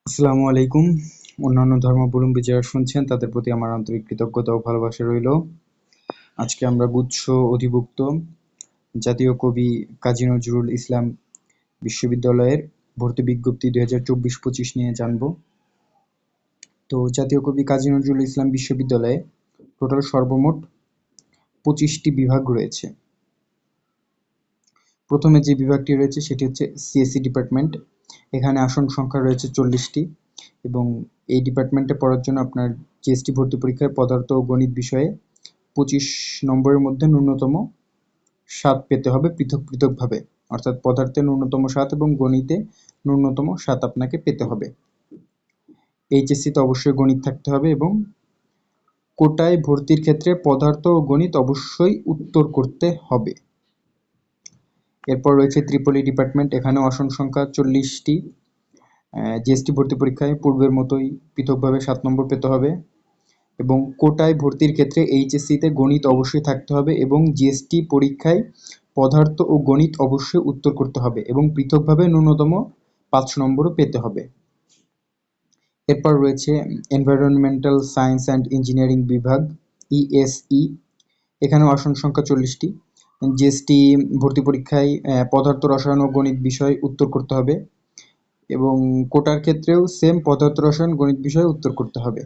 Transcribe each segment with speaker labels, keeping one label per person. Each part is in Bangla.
Speaker 1: আসসালামু আলাইকুম। অন্যান্য ধর্মাবলম্বী যারা শুনছেন তাদের প্রতি আমার আন্তরিক কৃতজ্ঞতা ও ভালোবাসা রইল। আজকে আমরা গুচ্ছ অধিভুক্ত জাতীয় কবি কাজী নজরুল ইসলাম বিশ্ববিদ্যালয়ের ভর্তি বিজ্ঞপ্তি 2024-25 নিয়ে জানব। তো জাতীয় কবি কাজী নজরুল ইসলাম বিশ্ববিদ্যালয়ে টোটাল সর্বমোট 25টি বিভাগ রয়েছে। প্রথমে যে বিভাগটি রয়েছে সেটি হচ্ছে সিএসসি ডিপার্টমেন্ট। এখানে আসন সংখ্যা রয়েছে 40টি এবং এই ডিপার্টমেন্টে পড়ার জন্য আপনার জিএসটি ভর্তি পরীক্ষায় পদার্থ ও গণিত বিষয়ে 25 নম্বরের মধ্যে ন্যূনতম 7 পেতে হবে পৃথকভাবে, অর্থাৎ পদার্থে ন্যূনতম 7 এবং গণিতে ন্যূনতম 7 আপনাকে পেতে হবে। এইচএসসিতে অবশ্যই গণিত থাকতে হবে এবং কোটায় ভর্তির ক্ষেত্রে পদার্থ ও গণিত অবশ্যই উত্তর করতে হবে। এরপর রয়েছে ত্রিপলি ডিপার্টমেন্ট। এখানেও আসন সংখ্যা 40টি। জিএসটি ভর্তি পরীক্ষায় পূর্বের মতোই পৃথকভাবে 7 নম্বর পেতে হবে এবং কোটায় ভর্তির ক্ষেত্রে এইচএসসিতে গণিত অবশ্যই থাকতে হবে এবং জিএসটি পরীক্ষায় পদার্থ ও গণিত অবশ্যই উত্তর করতে হবে এবং পৃথকভাবে ন্যূনতম 5 নম্বরও পেতে হবে। এরপর রয়েছে এনভায়রনমেন্টাল সায়েন্স অ্যান্ড ইঞ্জিনিয়ারিং বিভাগ, ইএসই। এখানেও আসন সংখ্যা 40টি। জিএসটি ভর্তি পরীক্ষায় পদার্থ রসায়ন ও গণিত বিষয় উত্তর করতে হবে এবং কোটার ক্ষেত্রেও সেম পদার্থ রসায়ন গণিত বিষয়ে উত্তর করতে হবে।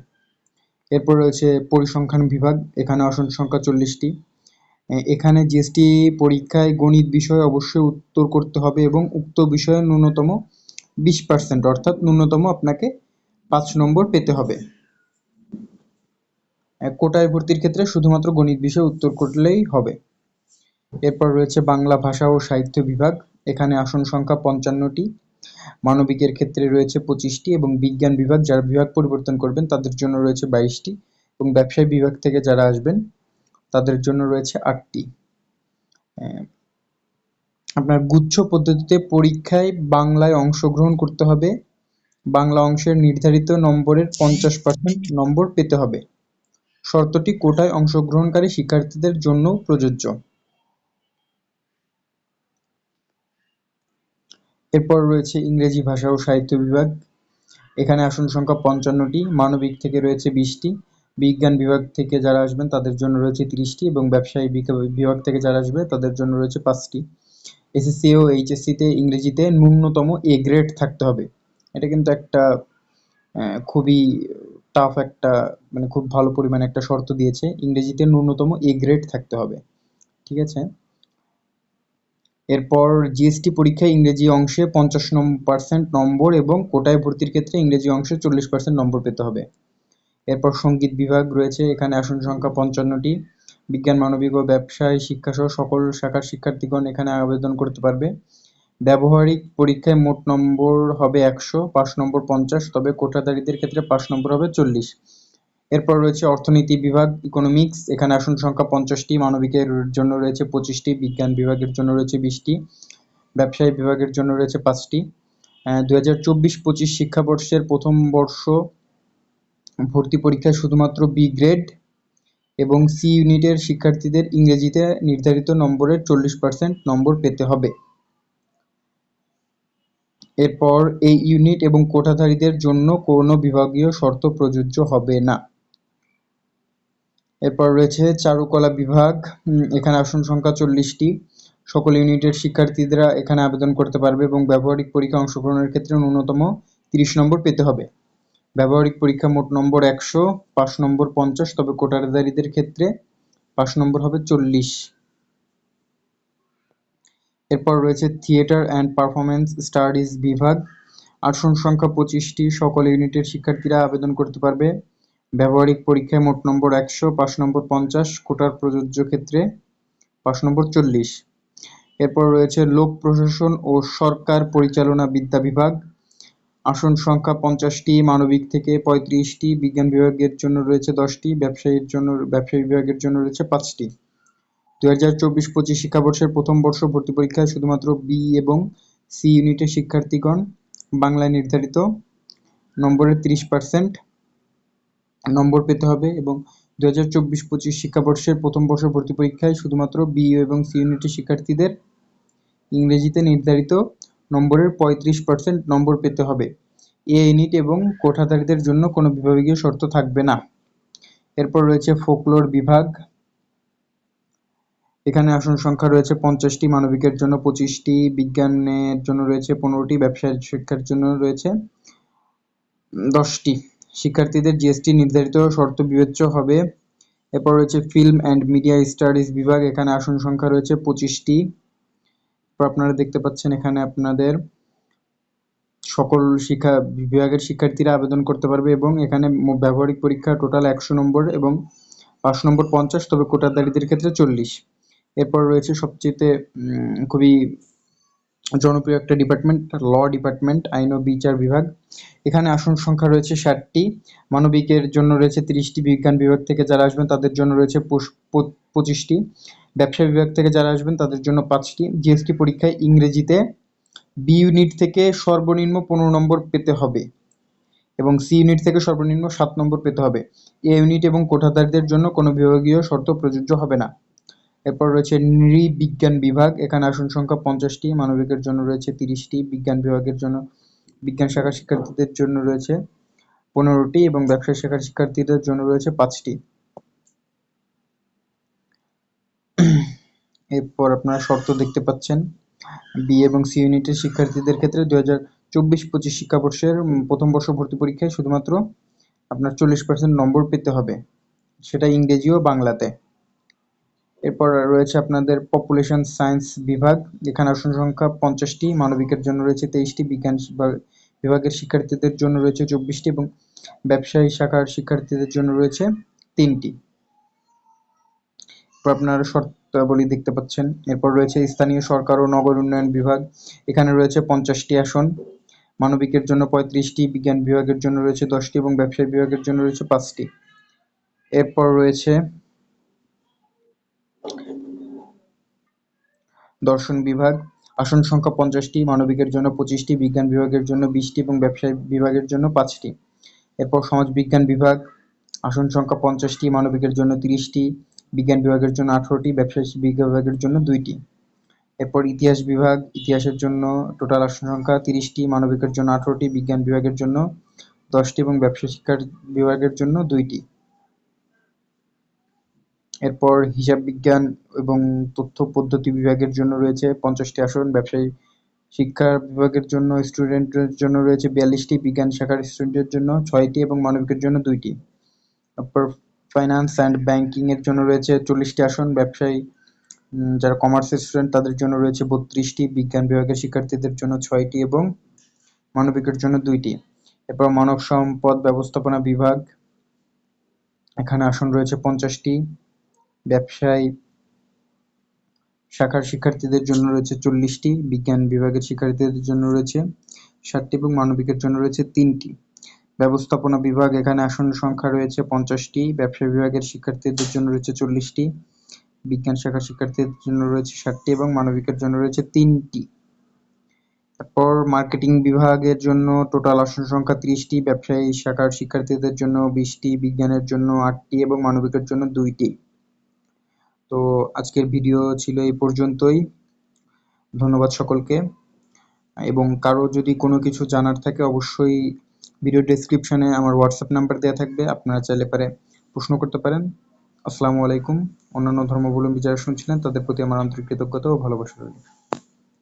Speaker 1: এরপর রয়েছে পরিসংখ্যান বিভাগ। এখানে আসন সংখ্যা 40টি। এখানে জিএসটি পরীক্ষায় গণিত বিষয়ে অবশ্যই উত্তর করতে হবে এবং উক্ত বিষয়ে ন্যূনতম 20% অর্থাৎ ন্যূনতম আপনাকে 5 নম্বর পেতে হবে। কোটায় ভর্তির ক্ষেত্রে শুধুমাত্র গণিত বিষয়ে উত্তর করলেই হবে। এরপর রয়েছে বাংলা ভাষা ও সাহিত্য বিভাগ। এখানে আসন সংখ্যা 55টি। মানবিকের ক্ষেত্রে রয়েছে 25টি এবং বিজ্ঞান বিভাগ যারা বিভাগ পরিবর্তন করবেন তাদের জন্য রয়েছে 22টি এবং ব্যবসায় বিভাগ থেকে যারা আসবেন তাদের জন্য রয়েছে 8টি। আপনার গুচ্ছ পদ্ধতিতে পরীক্ষায় বাংলায় অংশগ্রহণ করতে হবে। বাংলা অংশের নির্ধারিত নম্বরের 50% নম্বর পেতে হবে। শর্তটি কোটায় অংশগ্রহণকারী শিক্ষার্থীদের জন্যও প্রযোজ্য। এরপর রয়েছে ইংরেজি ভাষা ও সাহিত্য বিভাগ। এখানে আসন সংখ্যা 55টি। মানবিক থেকে রয়েছে 20টি। বিজ্ঞান বিভাগ থেকে যারা আসবেন তাদের জন্য রয়েছে 30টি এবং ব্যবসায়ী বিভাগ থেকে যারা আসবে তাদের জন্য রয়েছে 5টি। এসএসসি ও এইচএসসিতে ইংরেজিতে ন্যূনতম এ গ্রেড থাকতে হবে। এটা কিন্তু একটা খুবই টাফ একটা, মানে খুব ভালো পরিমাণে একটা শর্ত দিয়েছে, ইংরেজিতে ন্যূনতম এ গ্রেড থাকতে হবে। ঠিক আছে। এরপর জিএসটি পরীক্ষায় ইংরেজি অংশে 50% নম্বর এবং কোটায় ভর্তির ক্ষেত্রে ইংরেজি অংশে 40% নম্বর পেতে হবে। এরপর সঙ্গীত বিভাগ রয়েছে। এখানে আসন সংখ্যা 55টি। বিজ্ঞান, মানবিক ও ব্যবসায় শিক্ষাসহ সকল শাখার শিক্ষার্থীগণ এখানে আবেদন করতে পারবে। ব্যবহারিক পরীক্ষায় মোট নম্বর হবে 100, পাস নম্বর 50, তবে কোটাধারীদের ক্ষেত্রে পাস নম্বর হবে 40। এরপর রয়েছে অর্থনীতি বিভাগ, ইকোনমিক্স। এখানে আসন সংখ্যা 50টি। মানবিকের জন্য রয়েছে 25টি, বিজ্ঞান বিভাগের জন্য রয়েছে 20টি, ব্যবসায় বিভাগের জন্য রয়েছে 5টি। 2024-25 শিক্ষাবর্ষের প্রথম বর্ষ ভর্তি পরীক্ষায় শুধুমাত্র বি গ্রেড এবং সি ইউনিটের শিক্ষার্থীদের ইংরেজিতে নির্ধারিত নম্বরের 40% নম্বর পেতে হবে। এরপর এই ইউনিট এবং কোটাধারীদের জন্য কোনো বিভাগীয় শর্ত প্রযোজ্য হবে না। এরপর রয়েছে চারুকলা বিভাগ। এখানে আসন সংখ্যা 40টি। সকল ইউনিটের শিক্ষার্থীরা এখানে আবেদন করতে পারবে এবং ব্যবহারিক পরীক্ষায় অংশগ্রহণের ক্ষেত্রে ন্যূনতম 30 নম্বর পেতে হবে। ব্যবহারিক পরীক্ষা মোট নম্বর 100, পাস নম্বর 50, তবে কোটাধারীদের ক্ষেত্রে পাস নম্বর হবে 40। এরপর রয়েছে থিয়েটার অ্যান্ড পারফরমেন্স স্টাডিজ বিভাগ। আসন সংখ্যা 25টি। সকল ইউনিটের শিক্ষার্থীরা আবেদন করতে পারবে। ব্যবহারিক পরীক্ষায় মোট নম্বর 100, পাস নম্বর 50, কোটার প্রযোজ্য ক্ষেত্রে পাস নম্বর 40। এরপর রয়েছে লোক প্রশাসন ও সরকার পরিচালনা বিদ্যা বিভাগ। আসন সংখ্যা 50টি। মানবিক থেকে 35টি, বিজ্ঞান বিভাগের জন্য রয়েছে 10টি, ব্যবসায়ী বিভাগের জন্য রয়েছে 5টি। 2024-25 শিক্ষাবর্ষের প্রথম বর্ষ ভর্তি পরীক্ষায় শুধুমাত্র বি এবং সি ইউনিটের শিক্ষার্থীগণ বাংলায় নির্ধারিত নম্বরের 30% নম্বর পেতে হবে এবং 2024-25 শিক্ষাবর্ষের প্রথম বর্ষ ভর্তি পরীক্ষায় শুধুমাত্র বি এবং সি ইউনিটের শিক্ষার্থীদের ইংরেজিতে নির্ধারিত নম্বরের 35% নম্বর পেতে হবে। এ ইউনিট এবং কোঠাধারীদের জন্য কোনো বিভাগীয় শর্ত থাকবে না। এরপর রয়েছে ফোকলোর বিভাগ। এখানে আসন সংখ্যা রয়েছে 50টি, মানবিকের জন্য 25টি, বিজ্ঞানের জন্য রয়েছে 15টি, ব্যবসায় শিক্ষার জন্য রয়েছে 10টি। শিক্ষার্থীদের জিএসটি নির্ধারিত শর্ত বিবেচ্য হবে। এরপর রয়েছে ফিল্ম অ্যান্ড মিডিয়া স্টাডিজ বিভাগ। এখানে আসন সংখ্যা রয়েছে 25টি। এরপর আপনারা দেখতে পাচ্ছেন এখানে আপনাদের সকল শিক্ষা বিভাগের শিক্ষার্থীরা আবেদন করতে পারবে এবং এখানে ব্যবহারিক পরীক্ষা টোটাল 100 নম্বর এবং পাস নম্বর 50, তবে কোটাধারীদের ক্ষেত্রে 40। এরপর রয়েছে সবচেয়ে খুবই জনপ্রিয় একটা ডিপার্টমেন্ট, ল ডিপার্টমেন্ট, আইন ও বিচার বিভাগ। এখানে আসন সংখ্যা রয়েছে 60টি, মানবিকের জন্য রয়েছে 30টি, বিজ্ঞান বিভাগ থেকে যারা আসবেন তাদের জন্য রয়েছে 25টি, ব্যবসা বিভাগ থেকে যারা আসবেন তাদের জন্য 5টি। জিএসটি পরীক্ষায় ইংরেজিতে বি ইউনিট থেকে সর্বনিম্ন 15 নম্বর পেতে হবে এবং সি ইউনিট থেকে সর্বনিম্ন 7 নম্বর পেতে হবে। এ ইউনিট এবং কোঠাধারীদের জন্য কোনো বিভাগীয় শর্ত প্রযোজ্য হবে না। এরপর রয়েছে নৃবিজ্ঞান বিভাগ। এখানে আসন সংখ্যা 50টি, মানবিকের জন্য রয়েছে 30টি, বিজ্ঞান বিভাগের জন্য বিজ্ঞান শাখার শিক্ষার্থীদের জন্য রয়েছে 15টি এবং ব্যবসায় শাখার শিক্ষার্থীদের জন্য রয়েছে 5টি। এরপর আপনারা শর্ত দেখতে পাচ্ছেন। বি এবং সি ইউনিটের শিক্ষার্থীদের ক্ষেত্রে 2024-25 শিক্ষাবর্ষের প্রথম বর্ষ ভর্তি পরীক্ষায় শুধুমাত্র আপনার 40% নম্বর পেতে হবে, সেটা ইংরেজি ও বাংলাতে। এরপর রয়েছে আপনাদের পপুলেশন সায়েন্স বিভাগ। এখানে আসন সংখ্যা 50টি, মানবিকের জন্য রয়েছে 23টি, বিজ্ঞান বিভাগের শিক্ষার্থীদের জন্য রয়েছে 24টি এবং ব্যবসায়ী শাখার শিক্ষার্থীদের জন্য রয়েছে 3টি। আপনারা শর্তাবলী দেখতে পাচ্ছেন। এরপর রয়েছে স্থানীয় সরকার ও নগর উন্নয়ন বিভাগ। এখানে রয়েছে 50টি আসন, মানবিকের জন্য 35টি, বিজ্ঞান বিভাগের জন্য রয়েছে 10টি এবং ব্যবসায় বিভাগের জন্য রয়েছে 5টি। এরপর রয়েছে দর্শন বিভাগ। আসন সংখ্যা 50টি, মানবিকের জন্য 25টি, বিজ্ঞান বিভাগের জন্য 20টি এবং ব্যবসায় বিভাগের জন্য 5টি। এরপর সমাজবিজ্ঞান বিভাগ। আসন সংখ্যা 50টি, মানবিকের জন্য 30টি, বিজ্ঞান বিভাগের জন্য 18টি, ব্যবসায় বিভাগের জন্য 2টি। এরপর ইতিহাস বিভাগ। ইতিহাসের জন্য টোটাল আসন সংখ্যা 30টি, মানবিকের জন্য 18টি, বিজ্ঞান বিভাগের জন্য 10টি এবং ব্যবসা শিক্ষার বিভাগের জন্য 2টি। এরপর হিসাব বিজ্ঞান এবং তথ্য পদ্ধতি বিভাগের জন্য রয়েছে 50টি আসন, ব্যবসায়ী শিক্ষা বিভাগের জন্য স্টুডেন্টের জন্য রয়েছে 42টি, বিজ্ঞান শাখার স্টুডেন্টের জন্য 6টি এবং মানবিকের জন্য 2টি। তারপর ফাইন্যান্স অ্যান্ড ব্যাংকিং এর জন্য রয়েছে 40টি আসন, ব্যবসায়ী যারা কমার্সের স্টুডেন্ট তাদের জন্য রয়েছে 32টি, বিজ্ঞান বিভাগের শিক্ষার্থীদের জন্য 6টি এবং মানবিকের জন্য 2টি। এরপর মানব সম্পদ ব্যবস্থাপনা বিভাগ। এখানে আসন রয়েছে 50টি, ব্যবসায় শাখার শিক্ষার্থীদের জন্য রয়েছে 40টি, বিজ্ঞান বিভাগের শিক্ষার্থীদের জন্য রয়েছে 7টি এবং মানবিকের জন্য রয়েছে 3টি। ব্যবস্থাপনা বিভাগ। এখানে আসন সংখ্যা রয়েছে 50টি, ব্যবসা বিভাগের শিক্ষার্থীদের জন্য রয়েছে 40টি, বিজ্ঞান শাখার শিক্ষার্থীদের জন্য রয়েছে 7টি এবং মানবিকের জন্য রয়েছে 3টি। তারপর মার্কেটিং বিভাগের জন্য টোটাল আসন সংখ্যা 30টি, ব্যবসায়ী শাখার শিক্ষার্থীদের জন্য 20টি, বিজ্ঞানের জন্য 8টি এবং মানবিকের জন্য 2টি। তো আজকের ভিডিও ছিল এই পর্যন্তই। ধন্যবাদ সকলকে, এবং কারো যদি কোনো কিছু জানার থাকে অবশ্যই ভিডিও ডেসক্রিপশনে আমার হোয়াটসঅ্যাপ নাম্বার দেওয়া থাকবে, আপনারা চাইলে পারে প্রশ্ন করতে পারেন। আসসালামু আলাইকুম। অন্যান্য ধর্মাবলম্বী যারা শুনছিলেন তাদের প্রতি আমার আন্তরিক কৃতজ্ঞতা ও ভালোবাসা রইল।